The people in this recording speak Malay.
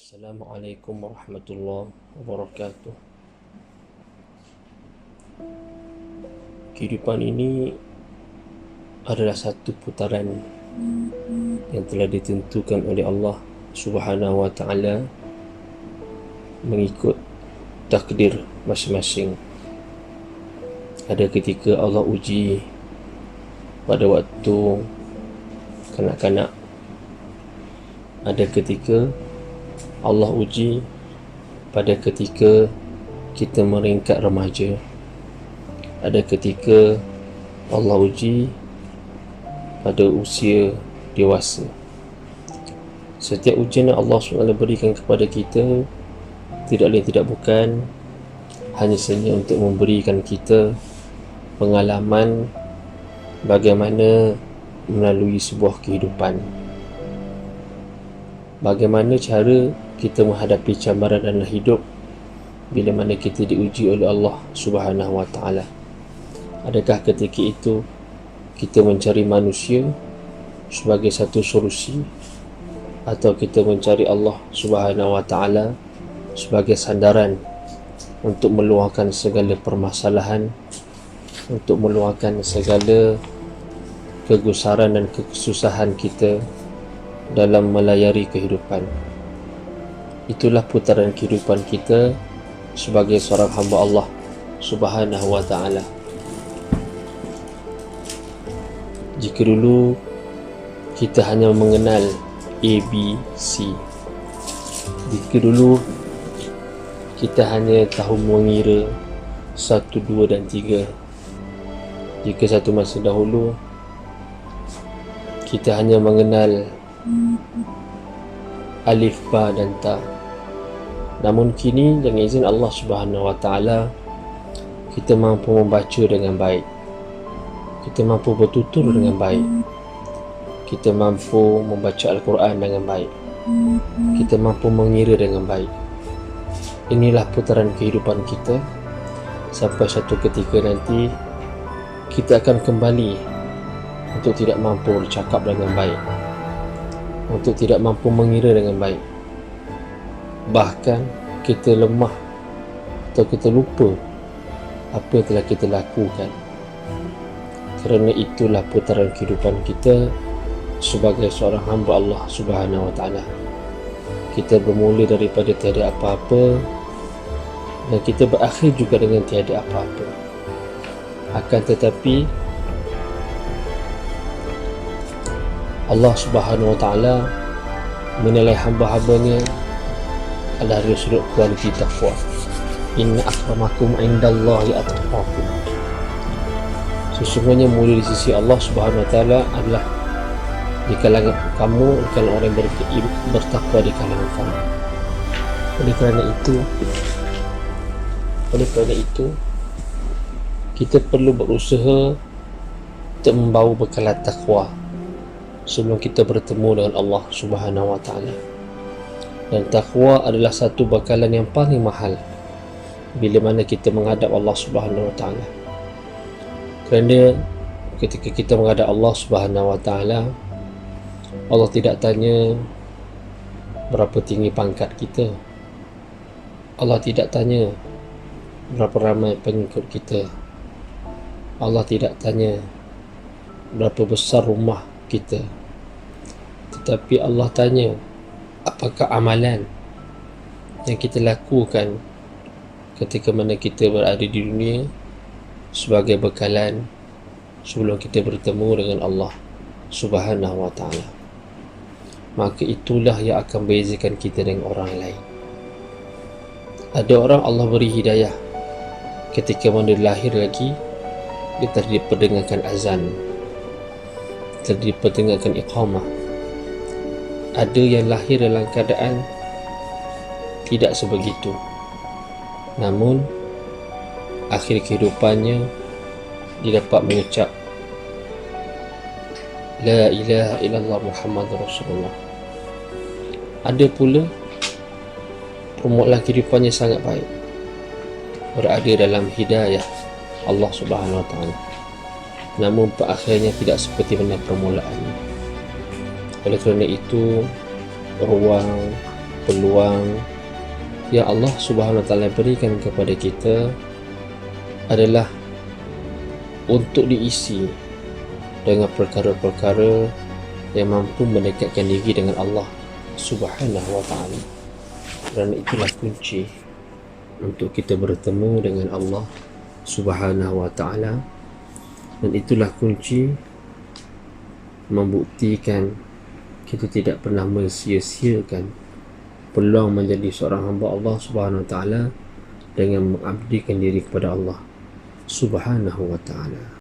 Assalamualaikum warahmatullahi wabarakatuh. Kehidupan ini adalah satu putaran yang telah ditentukan oleh Allah Subhanahu wa taala mengikut takdir masing-masing. Ada ketika Allah uji pada waktu kanak-kanak. Ada ketika Allah uji pada ketika kita meringkat remaja. Ada ketika Allah uji pada usia dewasa. Setiap ujian yang Allah SWT berikan kepada kita tidak lain tidak bukan hanya saja untuk memberikan kita pengalaman bagaimana melalui sebuah kehidupan, bagaimana cara kita menghadapi cabaran dalam hidup bila mana kita diuji oleh Allah Subhanahu wa taala. Adakah ketika itu kita mencari manusia sebagai satu solusi, atau kita mencari Allah Subhanahu wa taala sebagai sandaran untuk meluahkan segala permasalahan, untuk meluahkan segala kegusaran dan kesusahan kita dalam melayari kehidupan. Itulah putaran kehidupan kita sebagai seorang hamba Allah Subhanahu wa taala. Jika dulu kita hanya mengenal A, B, C, jika dulu kita hanya tahu mengira 1, 2 dan 3, jika satu masa dahulu kita hanya mengenal alif, ba dan ta, namun kini dengan izin Allah Subhanahu wa taala kita mampu membaca dengan baik, kita mampu bertutur dengan baik, kita mampu membaca Al-Quran dengan baik, kita mampu mengira dengan baik. Inilah putaran kehidupan kita sampai satu ketika nanti kita akan kembali untuk tidak mampu bercakap dengan baik, untuk tidak mampu mengira dengan baik, bahkan kita lemah atau kita lupa apa yang telah kita lakukan. Kerana itulah putaran kehidupan kita sebagai seorang hamba Allah Subhanahu wa taala. Kita bermula daripada tiada apa-apa dan kita berakhir juga dengan tiada apa-apa. Akan tetapi Allah Subhanahu wa taala menilai hamba-hambanya adalah dari sudut kualiti takwa. Inna akramakum indallahi atqakum. Sesungguhnya mulia di sisi Allah Subhanahu wa taala adalah di kalangan kamu, di kalangan orang yang bertakwa di kalangan kamu. Oleh kerana itu kita perlu berusaha untuk membawa bekalan takwa sebelum kita bertemu dengan Allah Subhanahu wa taala. Dan takwa adalah satu bekalan yang paling mahal bila mana kita menghadap Allah Subhanahu wa taala. Kerana ketika kita menghadap Allah Subhanahu wa taala, Allah tidak tanya berapa tinggi pangkat kita. Allah tidak tanya berapa ramai pengikut kita. Allah tidak tanya berapa besar rumah kita. Tetapi Allah tanya apakah amalan yang kita lakukan ketika mana kita berada di dunia sebagai bekalan sebelum kita bertemu dengan Allah Subhanahu wa taala. Maka itulah yang akan membezakan kita dengan orang lain. Ada orang Allah beri hidayah ketika mana dia lahir lagi, dia telah diperdengarkan azan, telah diperdengarkan iqamah. Ada yang lahir dalam keadaan tidak sebegitu, namun akhir kehidupannya dia dapat mengucap La ilaha illallah Muhammadur Rasulullah. Ada pula permulaan kehidupannya sangat baik, berada dalam hidayah Allah Subhanahu wa taala, namun akhirnya tidak seperti mana permulaannya. Oleh kerana itu, ruang peluang yang Allah Subhanahu Wa Taala berikan kepada kita adalah untuk diisi dengan perkara-perkara yang mampu mendekatkan diri dengan Allah Subhanahu Wa Taala. Kerana itulah kunci untuk kita bertemu dengan Allah Subhanahu Wa Taala, dan itulah kunci membuktikan kita tidak pernah mensia-siakan peluang menjadi seorang hamba Allah Subhanahu Wa Taala dengan mengabdikan diri kepada Allah Subhanahu Wa Taala.